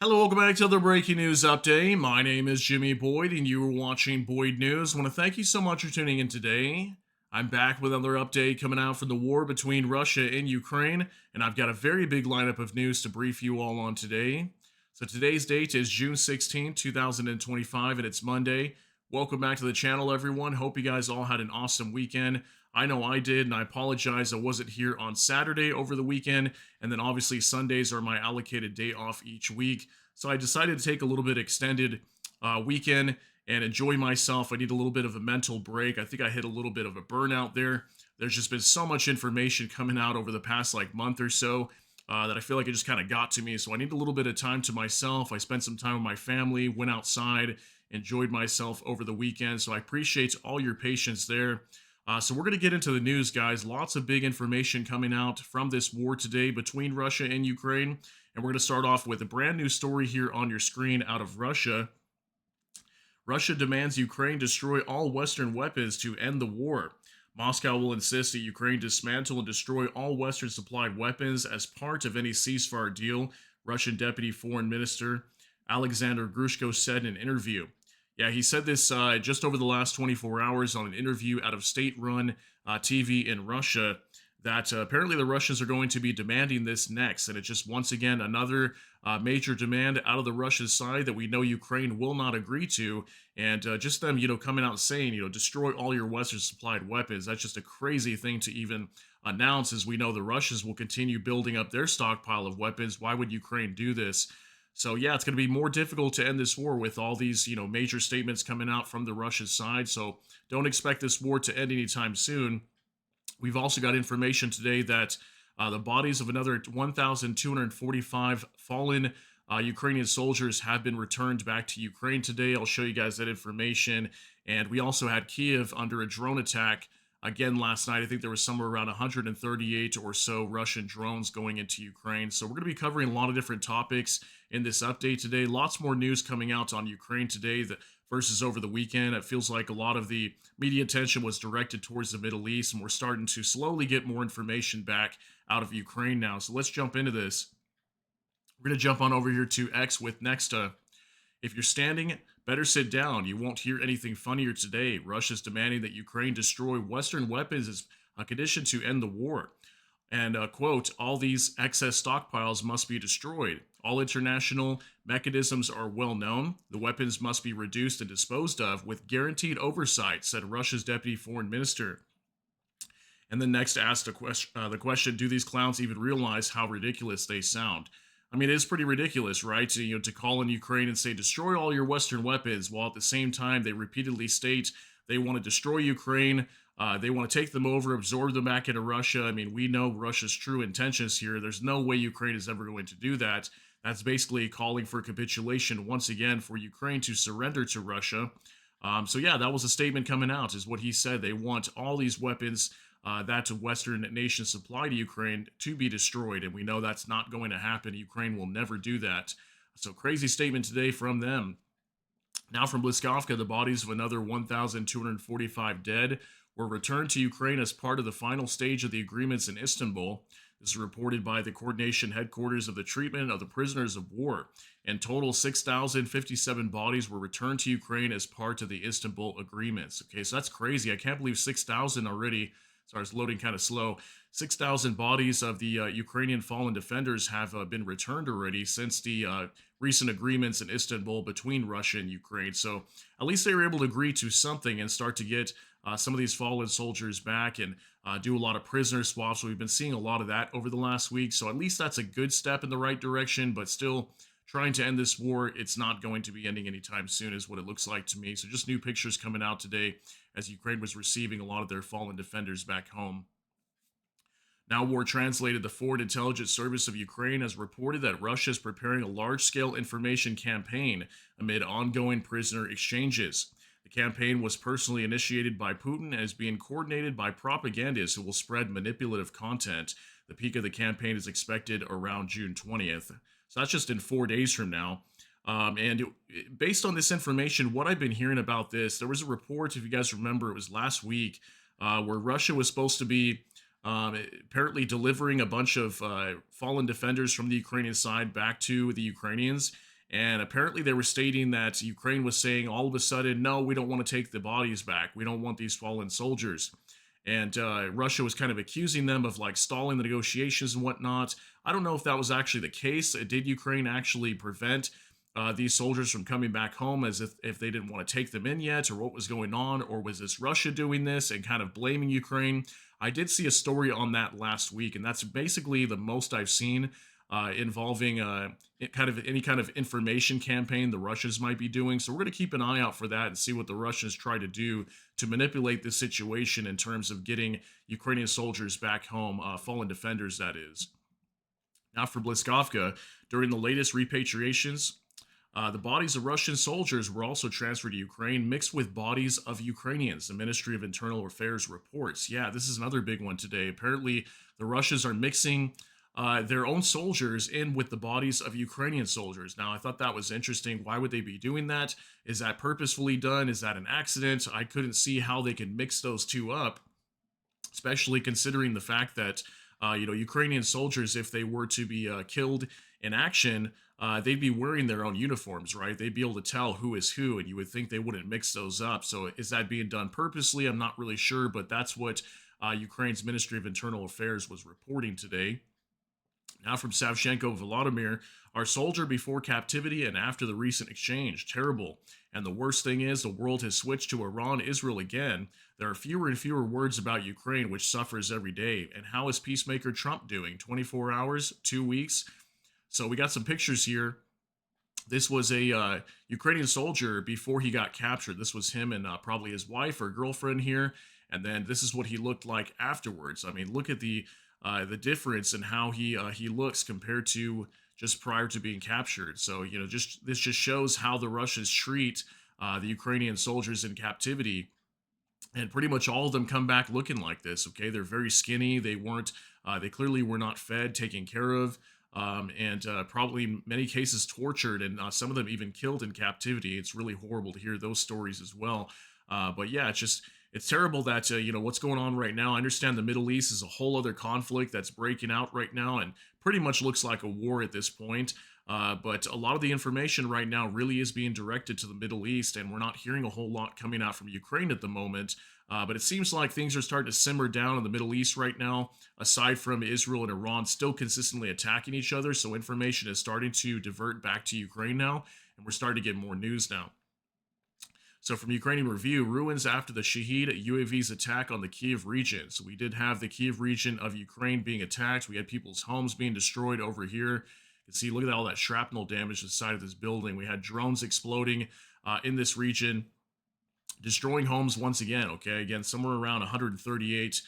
Hello, welcome back to the breaking news update. My name is Jimmy Boyd, and you are watching Boyd News. I want to thank you so much for tuning in today. I'm back with another update coming out from the war between Russia and Ukraine, and I've got a very big lineup of news to brief you all on today. So today's date is June 16th, 2025, and it's Monday. Welcome back to the channel, everyone. Hope you guys all had an awesome weekend. I know I did, and I apologize I wasn't here on Saturday over the weekend, and then obviously Sundays are my allocated day off each week. So I decided to take a little bit extended weekend and enjoy myself. I need a little bit of a mental break. I think I hit a little bit of a burnout there. There's just been so much information coming out over the past month or so that I feel like it just kind of got to me. So I need a little bit of time to myself. I spent some time with my family, went outside, enjoyed myself over the weekend. So I appreciate all your patience there. So we're going to get into the news, guys. Lots of big information coming out from this war today between Russia and Ukraine. And we're going to start off with a brand new story here on your screen out of Russia. Russia demands Ukraine destroy all Western weapons to end the war. Moscow will insist that Ukraine dismantle and destroy all Western supplied weapons as part of any ceasefire deal, Russian Deputy Foreign Minister Alexander Grushko said in an interview. Yeah, he said this just over the last 24 hours on an interview out of state run TV in Russia that apparently the Russians are going to be demanding this next. And it's just once again another major demand out of the Russian side that we know Ukraine will not agree to. And just them, coming out and saying, destroy all your Western supplied weapons. That's just a crazy thing to even announce, as we know the Russians will continue building up their stockpile of weapons. Why would Ukraine do this? So yeah, it's going to be more difficult to end this war with all these, major statements coming out from the Russian side. So don't expect this war to end anytime soon. We've also got information today that the bodies of another 1,245 fallen Ukrainian soldiers have been returned back to Ukraine today. I'll show you guys that information. And we also had Kyiv under a drone attack again last night. I think there was somewhere around 138 or so Russian drones going into Ukraine. So we're going to be covering a lot of different topics in this update today. Lots more news coming out on Ukraine today versus over the weekend. It feels like a lot of the media attention was directed towards the Middle East, and we're starting to slowly get more information back out of Ukraine now. So let's jump into this. We're going to jump on over here to X with next. If you're standing, better sit down. You won't hear anything funnier today. Russia's demanding that Ukraine destroy Western weapons as a condition to end the war. And, quote, all these excess stockpiles must be destroyed. All international mechanisms are well known. The weapons must be reduced and disposed of with guaranteed oversight, said Russia's deputy foreign minister. And then next asked the question, do these clowns even realize how ridiculous they sound? I mean, it is pretty ridiculous, right? To call on Ukraine and say, destroy all your Western weapons, while at the same time they repeatedly state they want to destroy Ukraine. They want to take them over, absorb them back into Russia. I mean, we know Russia's true intentions here. There's no way Ukraine is ever going to do that. That's basically calling for capitulation once again for Ukraine to surrender to Russia. So yeah, that was a statement coming out, is what he said. They want all these weapons that Western nations supply to Ukraine to be destroyed. And we know that's not going to happen. Ukraine will never do that. So crazy statement today from them. Now from Bliskovka, the bodies of another 1,245 dead were returned to Ukraine as part of the final stage of the agreements in Istanbul. This is reported by the coordination headquarters of the treatment of the prisoners of war. In total, 6,057 bodies were returned to Ukraine as part of the Istanbul agreements. Okay, so that's crazy. I can't believe 6,000 already. Sorry, it's loading kind of slow. 6,000 bodies of the Ukrainian fallen defenders have been returned already since the recent agreements in Istanbul between Russia and Ukraine. So at least they were able to agree to something and start to get some of these fallen soldiers back and do a lot of prisoner swaps. So we've been seeing a lot of that over the last week. So at least that's a good step in the right direction, but still trying to end this war, it's not going to be ending anytime soon, is what it looks like to me. So just new pictures coming out today as Ukraine was receiving a lot of their fallen defenders back home. Now, War Translated, the Foreign Intelligence Service of Ukraine has reported that Russia is preparing a large-scale information campaign amid ongoing prisoner exchanges. The campaign was personally initiated by Putin and is being coordinated by propagandists who will spread manipulative content. The peak of the campaign is expected around June 20th. So that's just in 4 days from now. Based on this information, what I've been hearing about this, there was a report, if you guys remember, it was last week, where Russia was supposed to be apparently delivering a bunch of fallen defenders from the Ukrainian side back to the Ukrainians. And apparently, they were stating that Ukraine was saying all of a sudden, no, we don't want to take the bodies back. We don't want these fallen soldiers. And Russia was kind of accusing them of like stalling the negotiations and whatnot. I don't know if that was actually the case. Did Ukraine actually prevent these soldiers from coming back home as if they didn't want to take them in yet, or what was going on? Or was this Russia doing this and kind of blaming Ukraine? I did see a story on that last week, and that's basically the most I've seen involving kind of any kind of information campaign the Russians might be doing. So we're going to keep an eye out for that and see what the Russians try to do to manipulate this situation in terms of getting Ukrainian soldiers back home, fallen defenders, that is. Now for Bliskovka, during the latest repatriations, the bodies of Russian soldiers were also transferred to Ukraine, mixed with bodies of Ukrainians, the Ministry of Internal Affairs reports. Yeah, this is another big one today. Apparently, the Russians are mixing their own soldiers in with the bodies of Ukrainian soldiers. Now, I thought that was interesting. Why would they be doing that? Is that purposefully done? Is that an accident? I couldn't see how they could mix those two up, especially considering the fact that Ukrainian soldiers, if they were to be killed in action, they'd be wearing their own uniforms, right? They'd be able to tell who is who, and you would think they wouldn't mix those up. So is that being done purposely? I'm not really sure, but that's what Ukraine's Ministry of Internal Affairs was reporting today. Now from Savchenko Volodymyr, our soldier before captivity and after the recent exchange. Terrible. And the worst thing is the world has switched to Iran, Israel again. There are fewer and fewer words about Ukraine, which suffers every day. And how is Peacemaker Trump doing? 24 hours? 2 weeks? So we got some pictures here. This was a Ukrainian soldier before he got captured. This was him and probably his wife or girlfriend here. And then this is what he looked like afterwards. I mean, look at the difference in how he looks compared to just prior to being captured. So this just shows how the Russians treat the Ukrainian soldiers in captivity, and pretty much all of them come back looking like this. Okay, they're very skinny. They clearly were not fed, taken care of, and probably in many cases tortured, and some of them even killed in captivity. It's really horrible to hear those stories as well. But yeah, it's terrible that what's going on right now. I understand the Middle East is a whole other conflict that's breaking out right now, and pretty much looks like a war at this point. But a lot of the information right now really is being directed to the Middle East, and we're not hearing a whole lot coming out from Ukraine at the moment. But it seems like things are starting to simmer down in the Middle East right now, aside from Israel and Iran still consistently attacking each other. So information is starting to divert back to Ukraine now, and we're starting to get more news now. So from Ukrainian Review, ruins after the Shahed UAV's attack on the Kyiv region. So we did have the Kyiv region of Ukraine being attacked. We had people's homes being destroyed over here. You can see, look at all that shrapnel damage to the side of this building. We had drones exploding in this region, destroying homes once again, okay? Again, somewhere around 138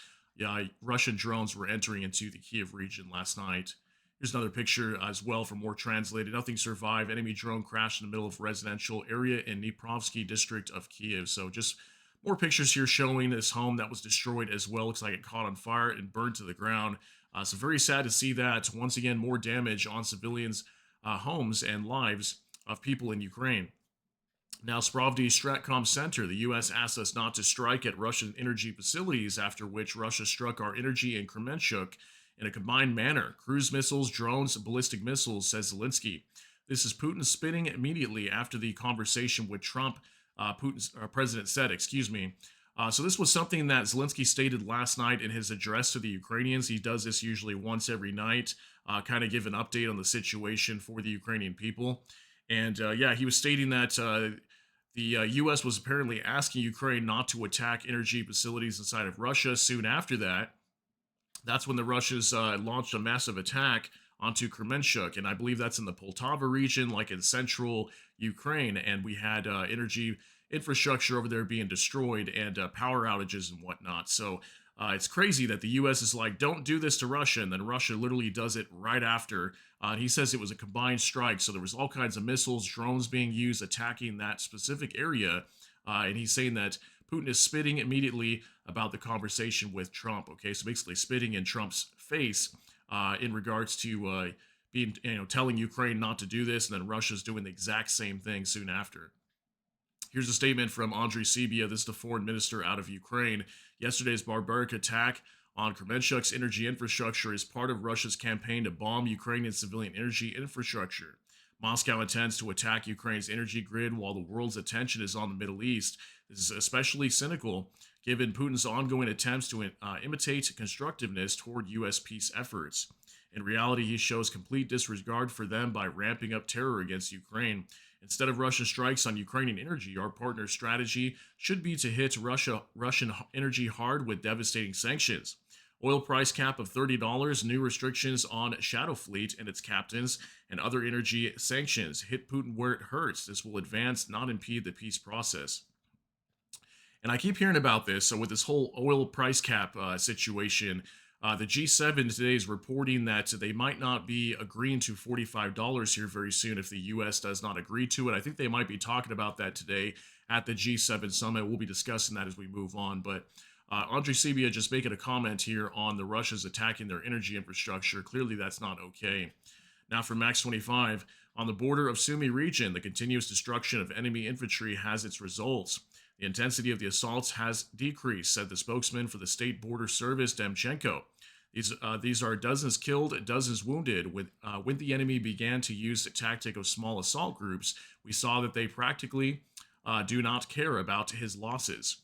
Russian drones were entering into the Kyiv region last night. Here's another picture as well for more translated. Nothing survived. Enemy drone crashed in the middle of residential area in Dniprovsky district of Kyiv. So just more pictures here showing this home that was destroyed as well. Looks like it caught on fire and burned to the ground. So very sad to see that. Once again, more damage on civilians' homes and lives of people in Ukraine. Now, Spravdy Stratcom Center, the U.S. asked us not to strike at Russian energy facilities, after which Russia struck our energy in Kremenchuk in a combined manner. Cruise missiles, drones, and ballistic missiles, says Zelensky. This is Putin spinning immediately after the conversation with Trump, Putin's president said, So this was something that Zelensky stated last night in his address to the Ukrainians. He does this usually once every night, kind of give an update on the situation for the Ukrainian people. And he was stating that the U.S. was apparently asking Ukraine not to attack energy facilities inside of Russia. Soon after that, that's when the Russians launched a massive attack onto Kremenchuk, and I believe that's in the Poltava region, like in central Ukraine, and we had energy infrastructure over there being destroyed and power outages and whatnot. So it's crazy that the U.S. is like, don't do this to Russia, and then Russia literally does it right after. He says it was a combined strike, so there was all kinds of missiles, drones being used, attacking that specific area, and he's saying that Putin is spitting immediately about the conversation with Trump. Okay, so basically spitting in Trump's face in regards to being, telling Ukraine not to do this, and then Russia's doing the exact same thing soon after. Here's a statement from Andriy Sybiha. This is the foreign minister out of Ukraine. Yesterday's barbaric attack on Kremenchuk's energy infrastructure is part of Russia's campaign to bomb Ukrainian civilian energy infrastructure. Moscow intends to attack Ukraine's energy grid while the world's attention is on the Middle East. This is especially cynical given Putin's ongoing attempts to imitate constructiveness toward U.S. peace efforts. In reality, he shows complete disregard for them by ramping up terror against Ukraine. Instead of Russian strikes on Ukrainian energy, our partner's strategy should be to hit Russian energy hard with devastating sanctions. Oil price cap of $30, new restrictions on Shadow Fleet and its captains, and other energy sanctions hit Putin where it hurts. This will advance, not impede the peace process. And I keep hearing about this. So with this whole oil price cap situation, the G7 today is reporting that they might not be agreeing to $45 here very soon if the U.S. does not agree to it. I think they might be talking about that today at the G7 summit. We'll be discussing that as we move on. But Andre Sebia just making a comment here on the Russians attacking their energy infrastructure. Clearly, that's not okay. Now for Max 25, on the border of Sumy region, the continuous destruction of enemy infantry has its results. The intensity of the assaults has decreased, said the spokesman for the State Border Service, Demchenko. These are dozens killed, dozens wounded. When the enemy began to use the tactic of small assault groups, we saw that they practically do not care about his losses.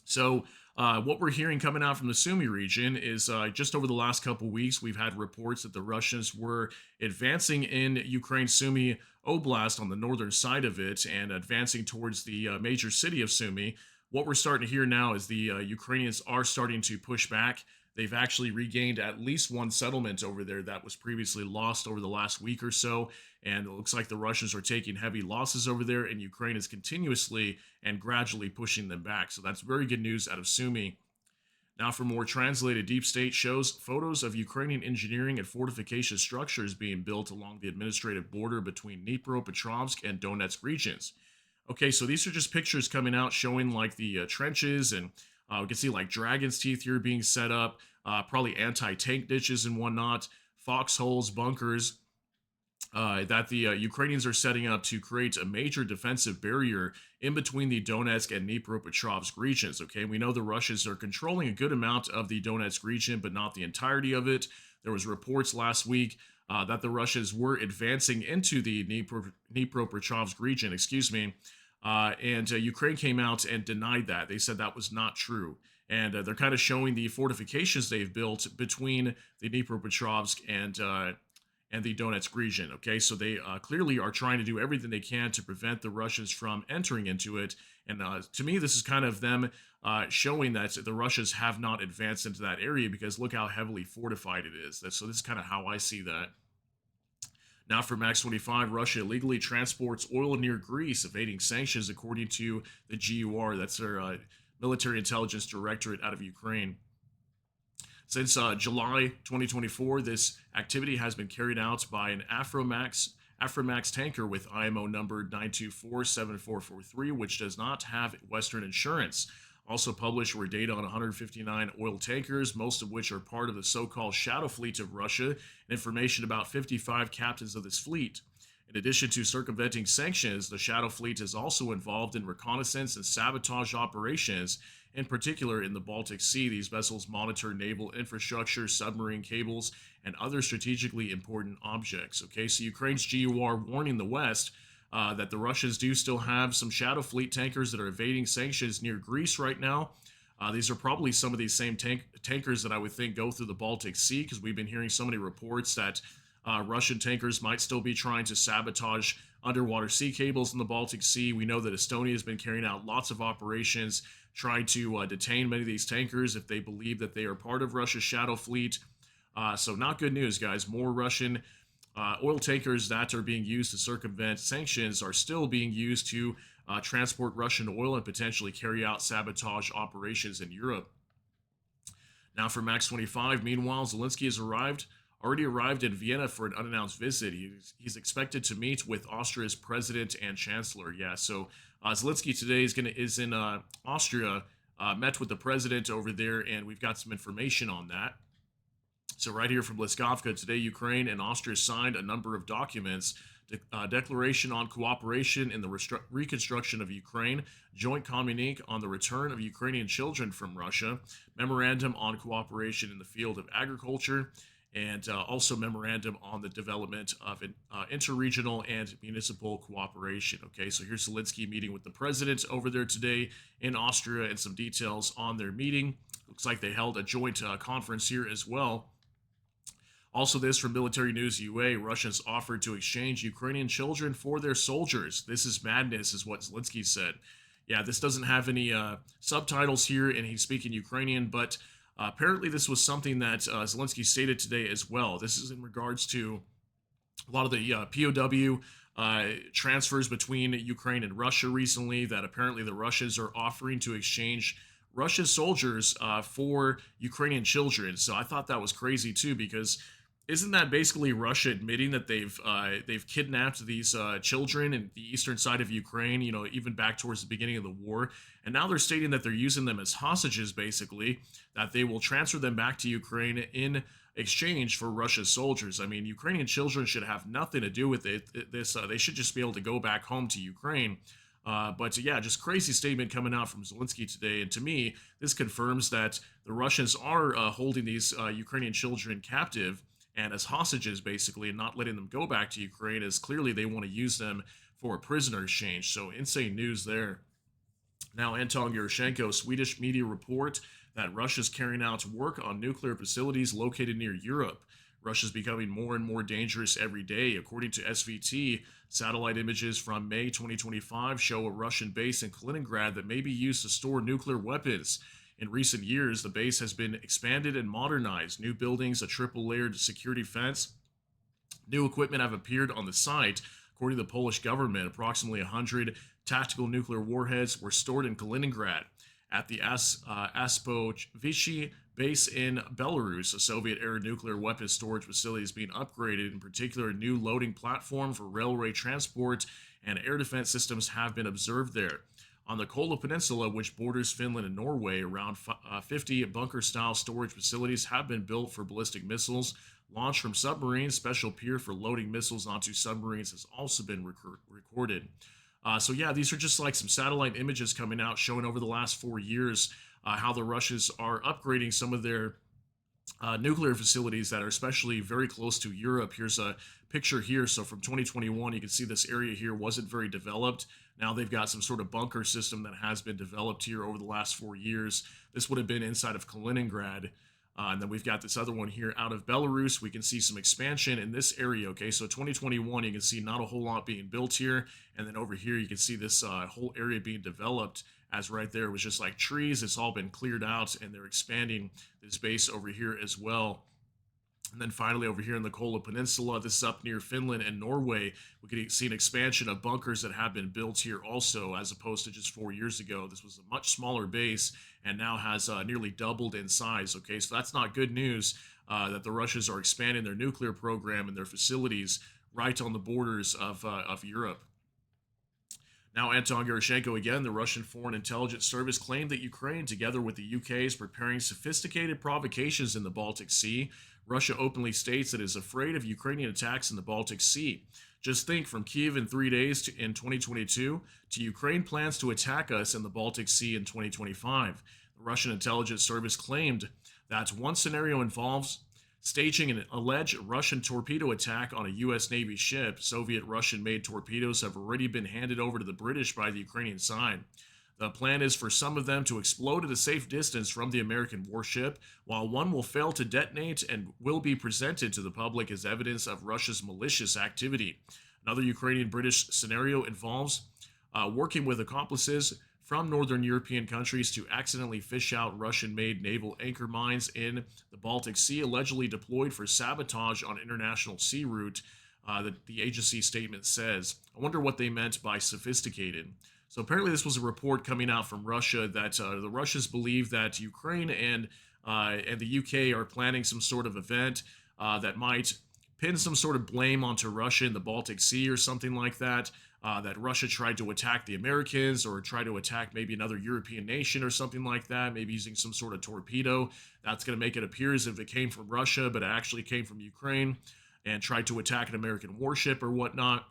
So what we're hearing coming out from the Sumy region is just over the last couple weeks, we've had reports that the Russians were advancing in Ukraine's Sumy Oblast on the northern side of it and advancing towards the major city of Sumy. What we're starting to hear now is the Ukrainians are starting to push back. They've actually regained at least one settlement over there that was previously lost over the last week or so. And it looks like the Russians are taking heavy losses over there, and Ukraine is continuously and gradually pushing them back. So that's very good news out of Sumy. Now for more translated, deep state shows photos of Ukrainian engineering and fortification structures being built along the administrative border between Dnipropetrovsk and Donetsk regions. Okay, so these are just pictures coming out showing like the trenches, and we can see like dragon's teeth here being set up, probably anti-tank ditches and whatnot, foxholes, bunkers, that the Ukrainians are setting up to create a major defensive barrier in between the Donetsk and Dnipropetrovsk regions. Okay, we know the Russians are controlling a good amount of the Donetsk region, but not the entirety of it. There was reports last week that the Russians were advancing into the Dnipropetrovsk region, and Ukraine came out and denied that. They said that was not true. And they're kind of showing the fortifications they've built between the Dnipropetrovsk and the Donetsk region. Okay, so they clearly are trying to do everything they can to prevent the Russians from entering into it. And to me, this is kind of them showing that the Russians have not advanced into that area because look how heavily fortified it is. So this is kind of how I see that. Now for Max 25, Russia illegally transports oil near Greece, evading sanctions according to the GUR. That's their military intelligence directorate out of Ukraine. Since July 2024, this activity has been carried out by an Aframax tanker with IMO number 9247443, which does not have Western insurance. Also published were data on 159 oil tankers, most of which are part of the so-called Shadow Fleet of Russia, and information about 55 captains of this fleet. In addition to circumventing sanctions, the Shadow Fleet is also involved in reconnaissance and sabotage operations, in particular in the Baltic Sea. These vessels monitor naval infrastructure, submarine cables, and other strategically important objects. Okay, so Ukraine's GUR warning the West that the Russians do still have some Shadow Fleet tankers that are evading sanctions near Greece right now. These are probably some of these same tankers that I would think go through the Baltic Sea, because we've been hearing so many reports that Russian tankers might still be trying to sabotage underwater sea cables in the Baltic Sea. We know that Estonia has been carrying out lots of operations trying to detain many of these tankers if they believe that they are part of Russia's Shadow Fleet. So not good news, guys. More Russian oil tankers that are being used to circumvent sanctions are still being used to transport Russian oil and potentially carry out sabotage operations in Europe. Now for Max 25, meanwhile, Zelensky has already arrived in Vienna for an unannounced visit. He's expected to meet with Austria's president and chancellor. Yeah, so Zelensky today is in Austria, met with the president over there, and we've got some information on that. So right here from Liskovka, today Ukraine and Austria signed a number of documents. Declaration on cooperation in the reconstruction of Ukraine, joint communique on the return of Ukrainian children from Russia, memorandum on cooperation in the field of agriculture, and also memorandum on the development of an interregional and municipal cooperation. Okay, so here's Zelensky meeting with the president over there today in Austria, and some details on their meeting. Looks like they held a joint conference here as well. Also, this from Military News UA: Russians offered to exchange Ukrainian children for their soldiers. This is madness, is what Zelensky said. Yeah, this doesn't have any subtitles here, and he's speaking Ukrainian, but apparently this was something that Zelensky stated today as well. This is in regards to a lot of the POW transfers between Ukraine and Russia recently, that apparently the Russians are offering to exchange Russian soldiers for Ukrainian children. So I thought that was crazy too, because isn't that basically Russia admitting that they've kidnapped these children in the eastern side of Ukraine? You know, even back towards the beginning of the war, and now they're stating that they're using them as hostages, basically, that they will transfer them back to Ukraine in exchange for Russia's soldiers. I mean, Ukrainian children should have nothing to do with it. They should just be able to go back home to Ukraine. But yeah, just crazy statement coming out from Zelensky today. And to me, this confirms that the Russians are holding these Ukrainian children captive and as hostages, basically, and not letting them go back to Ukraine, as clearly they want to use them for a prisoner exchange. So insane news there. Now, Anton Yeroshenko, Swedish media report that Russia's carrying out work on nuclear facilities located near Europe. Russia's becoming more and more dangerous every day. According to SVT, satellite images from May 2025 show a Russian base in Kaliningrad that may be used to store nuclear weapons. In recent years, the base has been expanded and modernized. New buildings, a triple-layered security fence, new equipment have appeared on the site. According to the Polish government, approximately 100 tactical nuclear warheads were stored in Kaliningrad. At the Aspovichi base in Belarus, a Soviet-era nuclear weapons storage facility is being upgraded. In particular, a new loading platform for railway transport and air defense systems have been observed there. On the Kola Peninsula, which borders Finland and Norway, around 50 bunker-style storage facilities have been built for ballistic missiles launched from submarines. Special pier for loading missiles onto submarines has also been recorded. So yeah, these are just like some satellite images coming out showing over the last 4 years how the Russians are upgrading some of their nuclear facilities that are especially very close to Europe. Here's a picture here. So from 2021, you can see this area here wasn't very developed. Now they've got some sort of bunker system that has been developed here over the last 4 years. This would have been inside of Kaliningrad. And then we've got this other one here out of Belarus. We can see some expansion in this area. Okay, so 2021, you can see not a whole lot being built here. And then over here, you can see this whole area being developed, as right there was just like trees. It's all been cleared out, and they're expanding this base over here as well. And then finally, over here in the Kola Peninsula, this is up near Finland and Norway, we can see an expansion of bunkers that have been built here also, as opposed to just 4 years ago. This was a much smaller base and now has nearly doubled in size. Okay, so that's not good news that the Russians are expanding their nuclear program and their facilities right on the borders of Europe. Now, Anton Yeroshenko again, the Russian Foreign Intelligence Service claimed that Ukraine, together with the UK, is preparing sophisticated provocations in the Baltic Sea. Russia openly states it is afraid of Ukrainian attacks in the Baltic Sea. Just think, from Kyiv in 3 days in 2022 to Ukraine plans to attack us in the Baltic Sea in 2025. The Russian intelligence service claimed that one scenario involves staging an alleged Russian torpedo attack on a U.S. Navy ship. Soviet Russian-made torpedoes have already been handed over to the British by the Ukrainian side. The plan is for some of them to explode at a safe distance from the American warship, while one will fail to detonate and will be presented to the public as evidence of Russia's malicious activity. Another Ukrainian-British scenario involves working with accomplices from northern European countries to accidentally fish out Russian-made naval anchor mines in the Baltic Sea, allegedly deployed for sabotage on international sea route, the agency statement says. I wonder what they meant by sophisticated. So apparently this was a report coming out from Russia that the Russians believe that Ukraine and the UK are planning some sort of event that might pin some sort of blame onto Russia in the Baltic Sea or something like that. That Russia tried to attack the Americans or try to attack maybe another European nation or something like that, maybe using some sort of torpedo. That's going to make it appear as if it came from Russia, but it actually came from Ukraine and tried to attack an American warship or whatnot.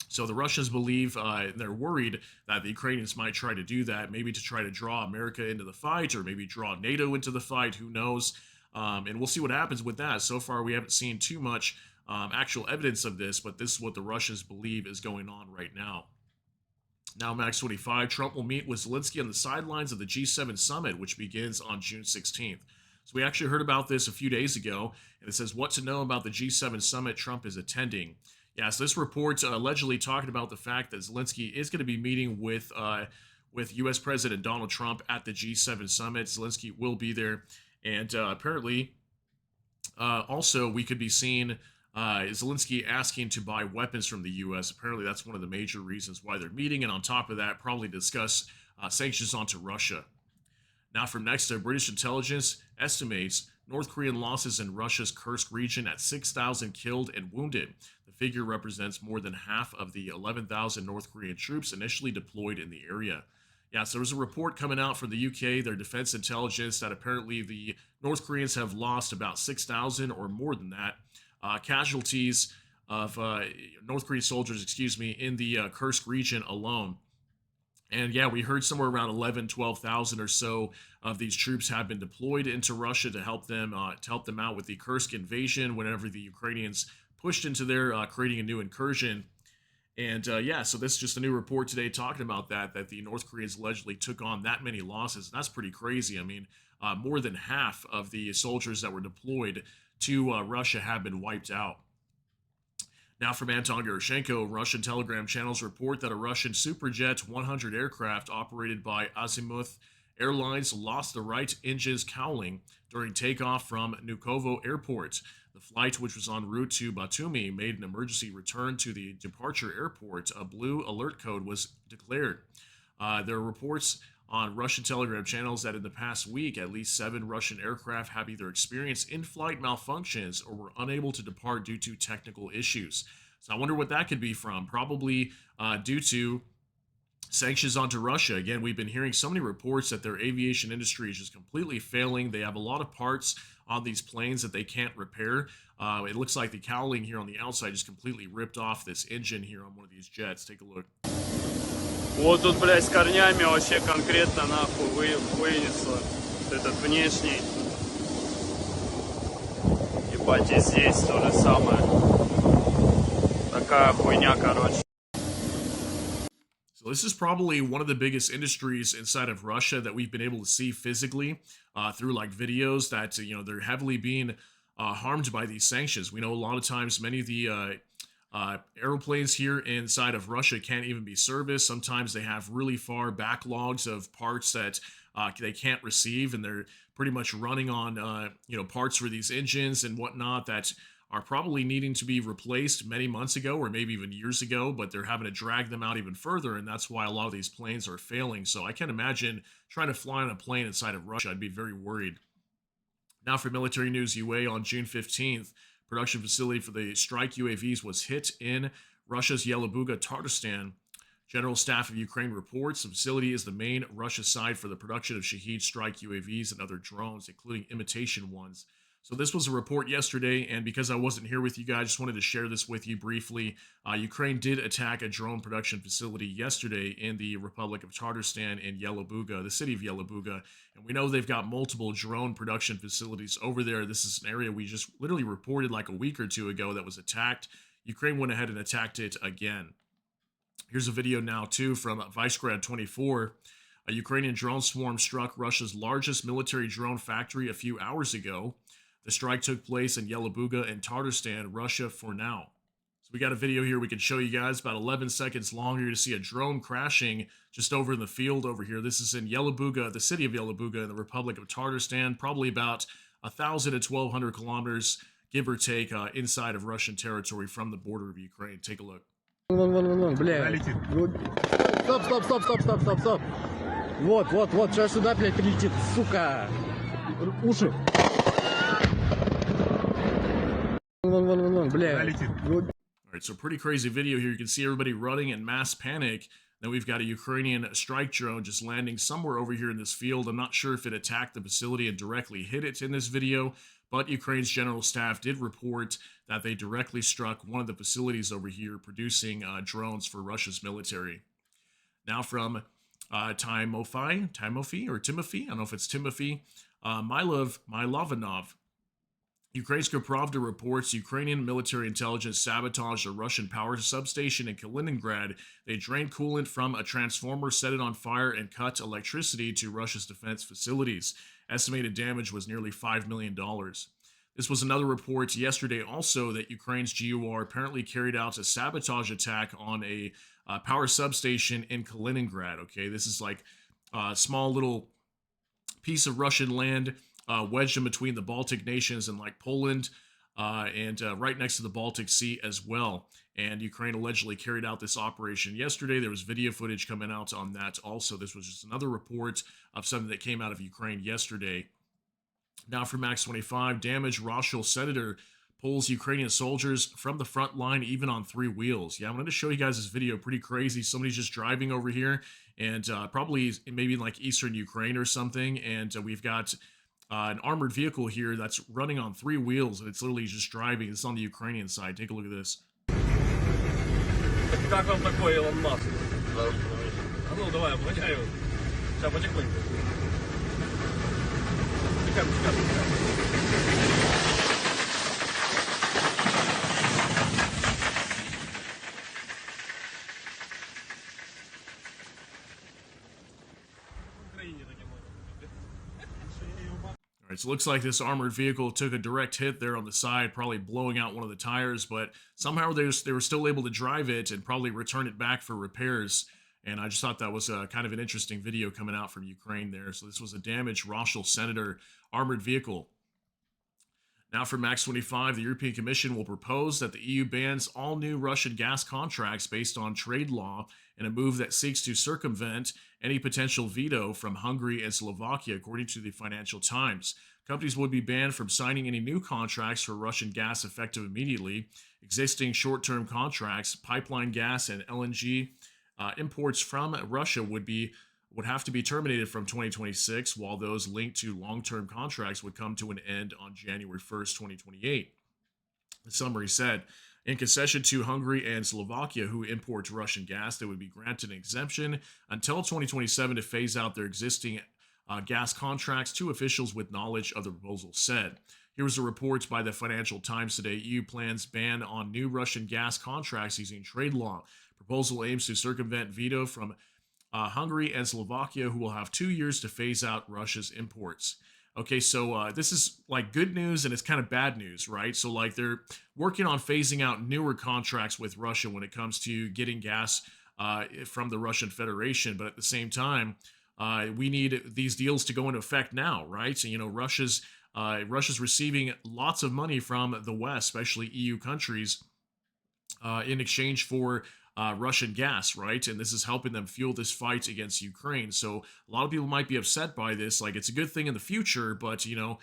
So the Russians believe, they're worried that the Ukrainians might try to do that, maybe to try to draw America into the fight or maybe draw NATO into the fight, who knows. And we'll see what happens with that. So far, we haven't seen too much actual evidence of this, but this is what the Russians believe is going on right now. Now, Max 25, Trump will meet with Zelensky on the sidelines of the G7 summit, which begins on June 16th. So we actually heard about this a few days ago, and it says what to know about the G7 summit Trump is attending. Yeah, so this report allegedly talking about the fact that Zelensky is going to be meeting with U.S. President Donald Trump at the G7 summit. Zelensky will be there, and apparently, also we could be seeing Zelensky asking to buy weapons from the U.S. Apparently, that's one of the major reasons why they're meeting. And on top of that, probably discuss sanctions onto Russia. Now, from next to British intelligence estimates North Korean losses in Russia's Kursk region at 6,000 killed and wounded. The figure represents more than half of the 11,000 North Korean troops initially deployed in the area. Yeah, so there was a report coming out from the UK, their defense intelligence, that apparently the North Koreans have lost about 6,000 or more than that casualties of North Korean soldiers, in the Kursk region alone. And yeah, we heard somewhere around 12,000 or so of these troops have been deployed into Russia to help them out with the Kursk invasion whenever the Ukrainians pushed into there, creating a new incursion. And yeah, so this is just a new report today talking about that the North Koreans allegedly took on that many losses. That's pretty crazy. I mean, more than half of the soldiers that were deployed to Russia have been wiped out. Now, from Anton Gerashenko, Russian Telegram channels report that a Russian Superjet 100 aircraft operated by Azimuth Airlines lost the right engine's cowling during takeoff from Vnukovo Airport. The flight, which was en route to Batumi, made an emergency return to the departure airport. A blue alert code was declared. There are reports on Russian Telegram channels that in the past week, at least 7 Russian aircraft have either experienced in-flight malfunctions or were unable to depart due to technical issues. So I wonder what that could be from. Probably due to sanctions onto Russia. Again, we've been hearing so many reports that their aviation industry is just completely failing. They have a lot of parts on these planes that they can't repair. It looks like the cowling here on the outside just completely ripped off this engine here on one of these jets. Take a look. Вот тут, блядь, с корнями вообще конкретно нахуй вынесло. Этот внешний. Ебать, и здесь то же самое. Такая хуйня, короче. So this is probably one of the biggest industries inside of Russia that we've been able to see physically through like videos that, they're heavily being harmed by these sanctions. We know a lot of times many of the aeroplanes here inside of Russia can't even be serviced. Sometimes they have really far backlogs of parts that they can't receive, and they're pretty much running on parts for these engines and whatnot that are probably needing to be replaced many months ago or maybe even years ago, but they're having to drag them out even further, and that's why a lot of these planes are failing. So I can't imagine trying to fly on a plane inside of Russia. I'd be very worried. Now for military news, UA on June 15th, production facility for the strike UAVs was hit in Russia's Yelabuga, Tatarstan. General Staff of Ukraine reports the facility is the main Russia site for the production of Shahed strike UAVs and other drones, including imitation ones. So this was a report yesterday, and because I wasn't here with you guys, just wanted to share this with you briefly. Ukraine did attack a drone production facility yesterday in the Republic of Tatarstan in Yelabuga, the city of Yelabuga, and we know they've got multiple drone production facilities over there. This is an area we just literally reported like a week or two ago that was attacked. Ukraine went ahead and attacked it again. Here's a video now, too, from Vicegrad 24. A Ukrainian drone swarm struck Russia's largest military drone factory a few hours ago. The strike took place in Yelabuga and Tatarstan, Russia for now. So we got a video here we can show you guys, about 11 seconds long here to see a drone crashing just over in the field over here. This is in Yelabuga, the city of Yelabuga in the Republic of Tatarstan, probably about 1,000 to 1,200 kilometers, give or take, inside of Russian territory from the border of Ukraine. Take a look. Вон, бля. Стоп. Вот, сейчас сюда, блядь, прилетит, сука. Уши. Вон, бля. All right, so pretty crazy video here. You can see everybody running in mass panic. Then we've got a Ukrainian strike drone just landing somewhere over here in this field. I'm not sure if it attacked the facility and directly hit it in this video, but Ukraine's general staff did report that they directly struck one of the facilities over here producing drones for Russia's military. Now from Timofey, I don't know if it's Timothy, Milovanov. Ukrainska Pravda reports Ukrainian military intelligence sabotaged a Russian power substation in Kaliningrad. They drained coolant from a transformer, set it on fire, and cut electricity to Russia's defense facilities. Estimated damage was nearly $5 million. This was another report yesterday also that Ukraine's GUR apparently carried out a sabotage attack on a power substation in Kaliningrad. Okay, this is like a small little piece of Russian land wedged in between the Baltic nations and like Poland and right next to the Baltic Sea as well. And Ukraine allegedly carried out this operation yesterday. There was video footage coming out on that also. This was just another report of something that came out of Ukraine yesterday. Now for Max 25, damaged Roshil senator pulls Ukrainian soldiers from the front line even on three wheels. Yeah, I'm going to show you guys this video. Pretty crazy. Somebody's just driving over here and probably maybe in like eastern Ukraine or something. And we've got an armored vehicle here that's running on three wheels and it's literally just driving. It's on the Ukrainian side. Take a look at this. Как вам такой Илон Маск? А ну давай, обгоняй его. Сейчас потихоньку. All right, so it looks like this armored vehicle took a direct hit there on the side, probably blowing out one of the tires, but somehow they were still able to drive it and probably return it back for repairs. And I just thought that was kind of an interesting video coming out from Ukraine there. So this was a damaged Roshil Senator armored vehicle. Now for Max 25, the European Commission will propose that the EU bans all new Russian gas contracts based on trade law in a move that seeks to circumvent any potential veto from Hungary and Slovakia, according to the Financial Times. Companies would be banned from signing any new contracts for Russian gas effective immediately. Existing short-term contracts, pipeline gas, and LNG imports from Russia would have to be terminated from 2026, while those linked to long-term contracts would come to an end on January 1st, 2028. The summary said, in concession to Hungary and Slovakia, who import Russian gas, they would be granted an exemption until 2027 to phase out their existing gas contracts, two officials with knowledge of the proposal said. Here was a report by the Financial Times today. EU plans ban on new Russian gas contracts using trade law. Proposal aims to circumvent veto from Hungary and Slovakia, who will have 2 years to phase out Russia's imports. Okay, so this is like good news and it's kind of bad news, right? So like they're working on phasing out newer contracts with Russia when it comes to getting gas from the Russian Federation. But at the same time, we need these deals to go into effect now, right? So, you know, Russia's receiving lots of money from the West, especially EU countries, in exchange for Russian gas, right? And this is helping them fuel this fight against Ukraine. So a lot of people might be upset by this. Like, it's a good thing in the future, but, you know,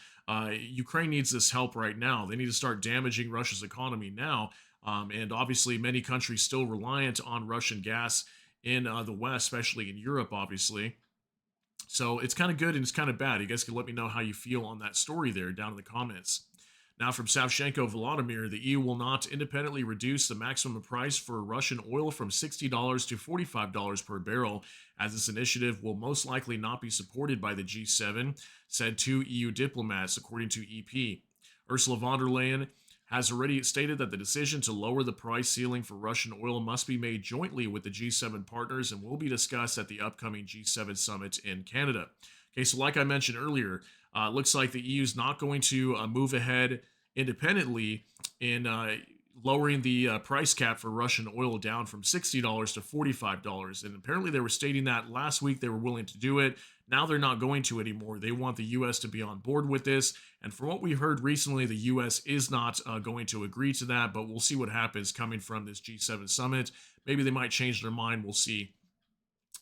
Ukraine needs this help right now. They need to start damaging Russia's economy now. And obviously, many countries still reliant on Russian gas in the West, especially in Europe, obviously. So it's kind of good and it's kind of bad. You guys can let me know how you feel on that story there down in the comments. Now from Savchenko Volodymyr, the EU will not independently reduce the maximum price for Russian oil from $60 to $45 per barrel, as this initiative will most likely not be supported by the G7, said two EU diplomats, according to EP. Ursula von der Leyen has already stated that the decision to lower the price ceiling for Russian oil must be made jointly with the G7 partners and will be discussed at the upcoming G7 summit in Canada. Okay, so like I mentioned earlier, looks like the EU is not going to move ahead independently in lowering the price cap for Russian oil down from $60 to $45. And apparently they were stating that last week they were willing to do it. Now they're not going to anymore. They want the U.S. to be on board with this. And from what we heard recently, the U.S. is not going to agree to that, but we'll see what happens coming from this G7 summit. Maybe they might change their mind. We'll see.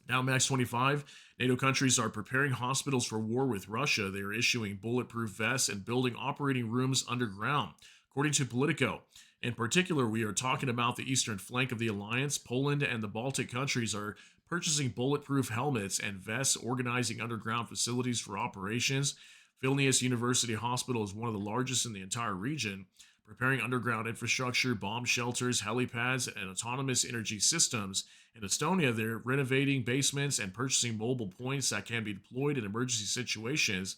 Now, Max 25, NATO countries are preparing hospitals for war with Russia. They are issuing bulletproof vests and building operating rooms underground, according to Politico. In particular, we are talking about the eastern flank of the alliance. Poland and the Baltic countries are purchasing bulletproof helmets and vests, organizing underground facilities for operations. Vilnius University Hospital is one of the largest in the entire region, preparing underground infrastructure, bomb shelters, helipads, and autonomous energy systems. In Estonia, they're renovating basements and purchasing mobile points that can be deployed in emergency situations.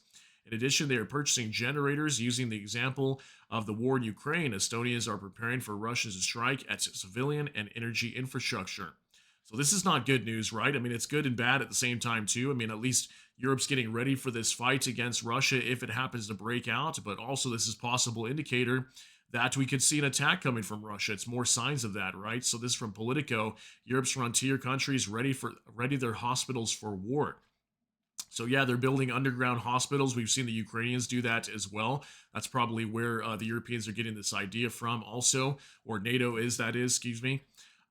In addition, they are purchasing generators using the example of the war in Ukraine. Estonians are preparing for Russians to strike at civilian and energy infrastructure. So this is not good news, right? I mean, it's good and bad at the same time, too. I mean, at least Europe's getting ready for this fight against Russia if it happens to break out, but also this is possible indicator that we could see an attack coming from Russia. It's more signs of that, right? So this from Politico. Europe's frontier countries ready their hospitals for war. So yeah, they're building underground hospitals. We've seen the Ukrainians do that as well. That's probably where the Europeans are getting this idea from, also, or NATO is, that is, excuse me.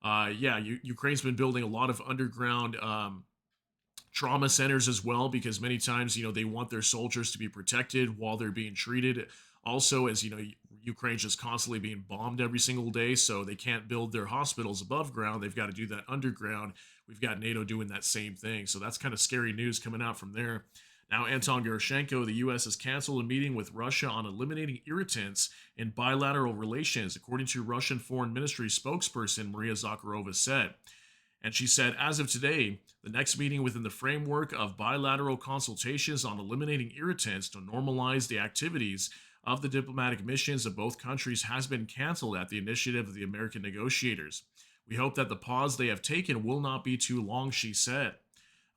Yeah, Ukraine's been building a lot of underground trauma centers as well, because many times, they want their soldiers to be protected while they're being treated. Also, as Ukraine's just constantly being bombed every single day, so they can't build their hospitals above ground. They've got to do that underground. We've got NATO doing that same thing. So that's kind of scary news coming out from there. Now, Anton Gerashenko, the U.S. has canceled a meeting with Russia on eliminating irritants in bilateral relations, according to Russian Foreign Ministry spokesperson Maria Zakharova said. And she said, as of today, the next meeting within the framework of bilateral consultations on eliminating irritants to normalize the activities of the diplomatic missions of both countries has been canceled at the initiative of the American negotiators. We hope that the pause they have taken will not be too long, she said.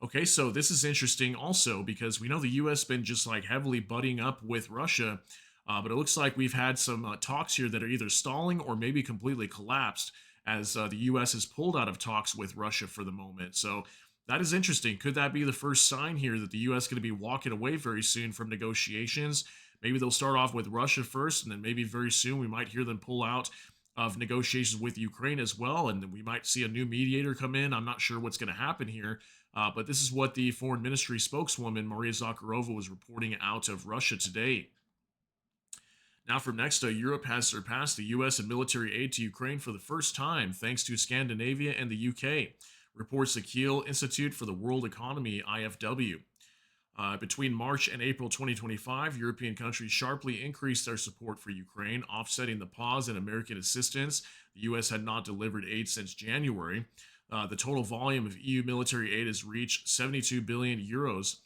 Okay, so this is interesting also because we know the U.S. been just like heavily butting up with Russia, but it looks like we've had some talks here that are either stalling or maybe completely collapsed as the U.S. has pulled out of talks with Russia for the moment. So that is interesting. Could that be the first sign here that the U.S. is going to be walking away very soon from negotiations? Maybe they'll start off with Russia first, and then maybe very soon we might hear them pull out of negotiations with Ukraine as well, and then we might see a new mediator come in. I'm not sure what's going to happen here, but this is what the Foreign Ministry spokeswoman Maria Zakharova was reporting out of Russia today. Now from next, Europe has surpassed the U.S. in military aid to Ukraine for the first time, thanks to Scandinavia and the U.K., reports the Kiel Institute for the World Economy, IFW. Between March and April 2025, European countries sharply increased their support for Ukraine, offsetting the pause in American assistance. The U.S. had not delivered aid since January. The total volume of EU military aid has reached 72 billion euros,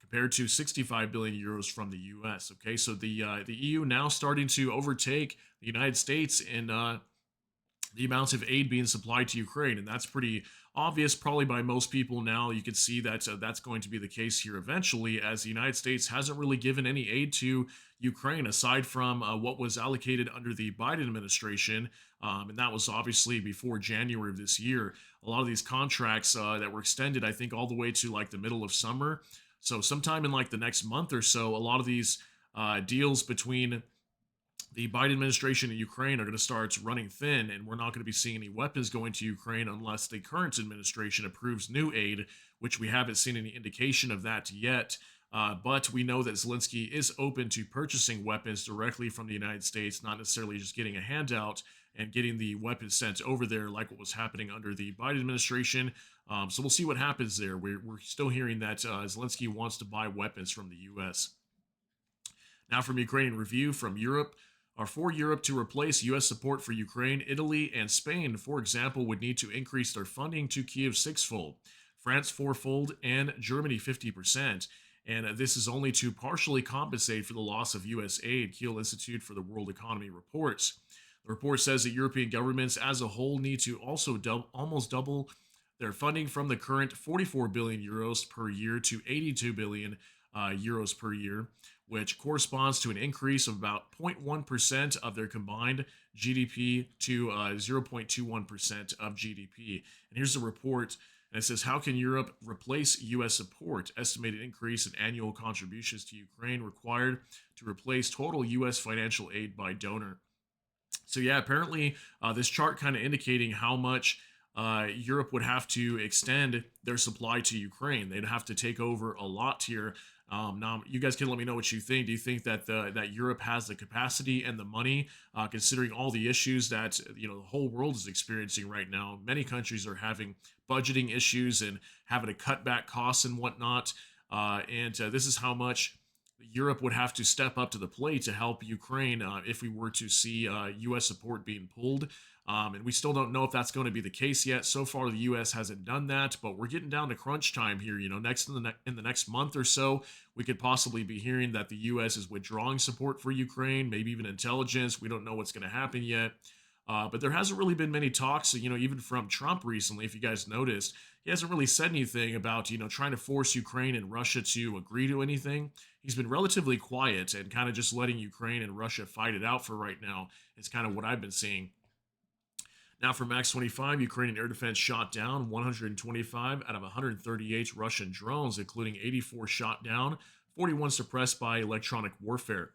compared to 65 billion euros from the U.S. Okay, so the EU now starting to overtake the United States in the amounts of aid being supplied to Ukraine, and that's pretty obvious probably by most people now. You can see that that's going to be the case here eventually, as the United States hasn't really given any aid to Ukraine aside from what was allocated under the Biden administration, and that was obviously before January of this year. A lot of these contracts that were extended, I think, all the way to like the middle of summer. So sometime in like the next month or so, a lot of these deals between the Biden administration and Ukraine are going to start running thin, and we're not going to be seeing any weapons going to Ukraine unless the current administration approves new aid, which we haven't seen any indication of that yet. But we know that Zelensky is open to purchasing weapons directly from the United States, not necessarily just getting a handout and getting the weapons sent over there like what was happening under the Biden administration. So we'll see what happens there. We're still hearing that Zelensky wants to buy weapons from the U.S. Now from Ukrainian Review from Europe. For Europe to replace U.S. support for Ukraine, Italy and Spain, for example, would need to increase their funding to Kyiv sixfold, France fourfold, and Germany 50%. And this is only to partially compensate for the loss of U.S. aid, Kiel Institute for the World Economy reports. The report says that European governments as a whole need to also almost double their funding from the current 44 billion euros per year to 82 billion euros per year, which corresponds to an increase of about 0.1% of their combined GDP to 0.21% of GDP. And here's the report, and it says, how can Europe replace U.S. support? Estimated increase in annual contributions to Ukraine required to replace total U.S. financial aid by donor. So yeah, apparently this chart kind of indicating how much Europe would have to extend their supply to Ukraine. They'd have to take over a lot here. Now, you guys can let me know what you think. Do you think that that Europe has the capacity and the money, considering all the issues that the whole world is experiencing right now? Many countries are having budgeting issues and having to cut back costs and whatnot. And this is how much Europe would have to step up to the plate to help Ukraine if we were to see U.S. support being pulled. And we still don't know if that's going to be the case yet. So far, the U.S. hasn't done that, but we're getting down to crunch time here. Next in the next month or so, we could possibly be hearing that the U.S. is withdrawing support for Ukraine, maybe even intelligence. We don't know what's going to happen yet. But there hasn't really been many talks, even from Trump recently. If you guys noticed, he hasn't really said anything about, trying to force Ukraine and Russia to agree to anything. He's been relatively quiet and kind of just letting Ukraine and Russia fight it out for right now. It's kind of what I've been seeing. Now, for Max 25, Ukrainian air defense shot down 125 out of 138 Russian drones, including 84 shot down, 41 suppressed by electronic warfare.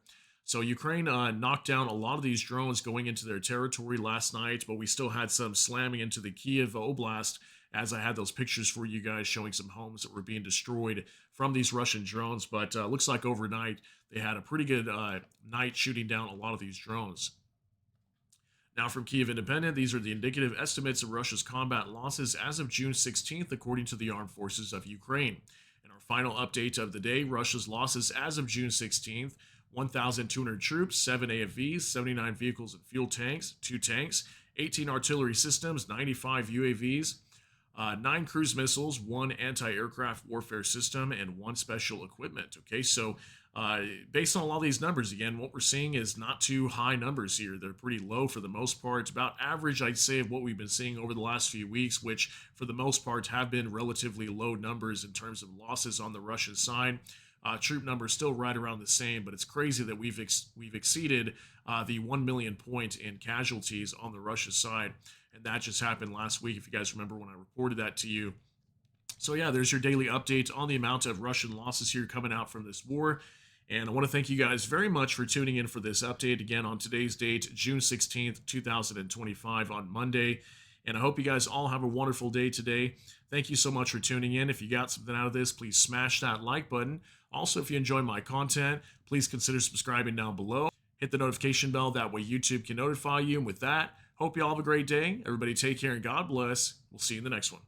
So Ukraine knocked down a lot of these drones going into their territory last night, but we still had some slamming into the Kyiv Oblast, as I had those pictures for you guys showing some homes that were being destroyed from these Russian drones. But looks like overnight they had a pretty good night shooting down a lot of these drones. Now, from Kyiv Independent, these are the indicative estimates of Russia's combat losses as of June 16th, according to the Armed Forces of Ukraine. In our final update of the day, Russia's losses as of June 16th: 1,200 troops, 7 AFVs, 79 vehicles and fuel tanks, 2 tanks, 18 artillery systems, 95 UAVs, 9 cruise missiles, 1 anti-aircraft warfare system, and 1 special equipment. Okay, so based on all these numbers, again, what we're seeing is not too high numbers here. They're pretty low for the most part. It's about average, I'd say, of what we've been seeing over the last few weeks, which for the most part have been relatively low numbers in terms of losses on the Russian side. Troop numbers still right around the same, but it's crazy that we've exceeded the 1 million point in casualties on the Russia side, and that just happened last week, if you guys remember when I reported that to you. So yeah, there's your daily update on the amount of Russian losses here coming out from this war. And I want to thank you guys very much for tuning in for this update again on today's date, June 16th, 2025 on Monday. And I hope you guys all have a wonderful day today. Thank you so much for tuning in. If you got something out of this, please smash that like button. Also, if you enjoy my content, please consider subscribing down below. Hit the notification bell. That way YouTube can notify you. And with that, hope you all have a great day. Everybody take care and God bless. We'll see you in the next one.